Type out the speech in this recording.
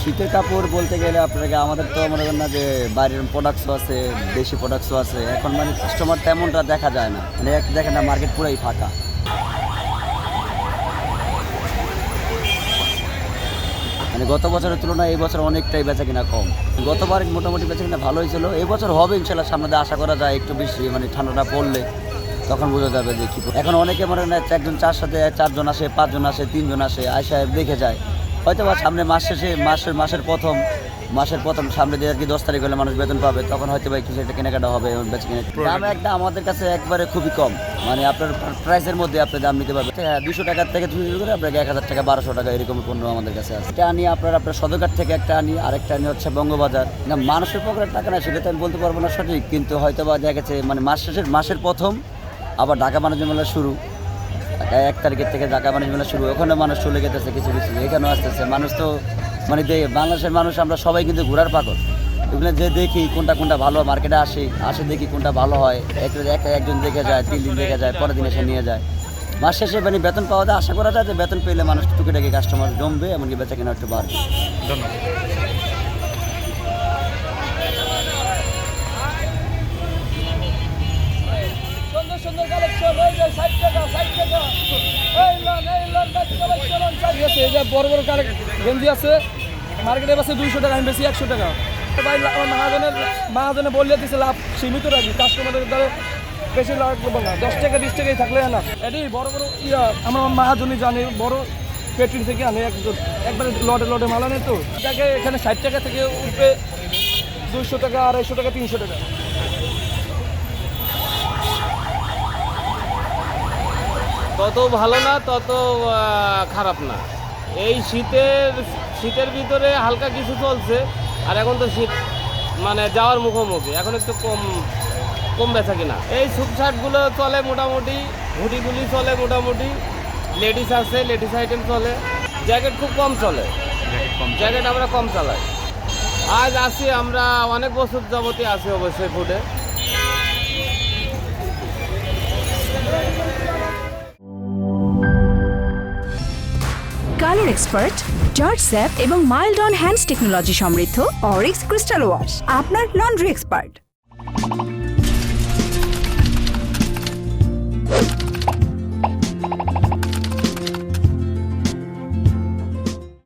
শীতের কাপড় বলতে গেলে আপনাকে আমাদের তো মনে করেন না যে বাইরের প্রোডাক্টসও আছে, দেশি প্রোডাক্টসও আছে। এখন মানে কাস্টমার তেমনটা দেখা যায় না, মানে দেখেন না মার্কেট পুরাই ফাঁকা। মানে গত বছরের তুলনায় এই বছর অনেকটাই বেচা কিনা কম। গতবার মোটামুটি বেচা কিনা ভালোই ছিল, এই বছর হবে ইনশাল্লাহ, সামনে দিয়ে আশা করা যায় একটু বেশি, মানে ঠান্ডাটা পড়লে তখন বোঝা যাবে যে কী। এখন অনেকে মনে না একজন সাথে 4 জন আসে, 5 জন আসে, 3 জন আসে, আয়সা দেখে যায়। হয়তো বা সামনে মাস শেষে মাসের প্রথম সামনে দিয়ে আর কি 10 তারিখ হলে মানুষ বেতন পাবে, তখন হয়তো বা একটু সেটা কেনাকাটা হবে। বেচে কিনে দাম একটা আমাদের কাছে একবারে খুবই কম, মানে আপনার প্রাইসের মধ্যে আপনি দাম নিতে পারবেন। হ্যাঁ, 200 টাকার থেকে শুরু করে আপনাকে 1000 টাকা, 1200 টাকা এরকম পণ্য আমাদের কাছে আছে। এটা আনি আপনার সদরঘাট থেকে একটা আনি, আরেকটা আনি হচ্ছে বঙ্গবাজার। না মানুষের পকেটের টাকা না সেটা তো আমি বলতে পারবো না সঠিক, কিন্তু হয়তো বা দেখা গেছে মানে মাসের প্রথম আবার ঢাকা বাণিজ্য মেলা শুরু, 1 তারিখের থেকে ঢাকা বাণিজ্য মেলা শুরু, ওখানে মানুষ চলে গেতেছে কিছু কিছু, এখানেও আসতেছে মানুষ। তো মানে বাংলাদেশের মানুষ আমরা সবাই কিন্তু ঘোরার পাগল, এগুলো যে দেখি কোনটা ভালো, মার্কেটে আসে দেখি কোনটা ভালো হয়, একজন দেখে যায়, 3 দিন দেখে যায়, পরের দিন এসে নিয়ে যায়। মাস শেষে মানে বেতন পাওয়া যায়, আশা করা যায় যে বেতন পেলে মানুষ টুকিটাকি কাস্টমার জমবে, এমনকি বেচা কেনা একটু বাড়বে। ধন্যবাদ। সুন্দর কালেকশন, এই যে 60 টাকা 60 টাকা, এই লন ঠিক আছে। এই যে বড় গেঞ্জি আছে, মার্কেটে আছে 200 টাকা, আমি বেশি 100 টাকা। ভাই আমার মহাজনে বললে দিচ্ছে লাভ সীমিত রাখি, কাস্টমারের দ্বারা বেশি লাভ করবো না, 10 টাকা 20 টাকাই থাকলে না। এটি বড় আমার মহাজনই জানে, বড় পেট্রিন থেকে আনে, একবারে লটে মাল আনে। তো এটাকে এখানে 60 টাকা থেকে উঠবে 200 টাকা, 250 টাকা, 300 টাকা। তত ভালো না, তত খারাপ না। এই শীতের ভিতরে হালকা কিছু চলছে, আর এখন তো শীত মানে যাওয়ার মুখোমুখি, এখন একটু কম বেচা কিনা। এই স্যুট শার্টগুলো চলে মোটামুটি, হুডিগুলি চলে মোটামুটি, লেডিস আছে, লেডিস আইটেম চলে। জ্যাকেট খুব কম চলে, জ্যাকেট আমরা কম চালাই। আজ আসি আমরা, অনেক বছর যাবতীয় আছি অবশ্যই ফুডে। কালার এক্সপার্ট, জর্জ স্যাপ এবং মাইল্ড অন হ্যান্ডস টেকনোলজি সমৃদ্ধ অরিক্স ক্রিস্টাল ওয়াশ, আপনার লন্ড্রি এক্সপার্ট।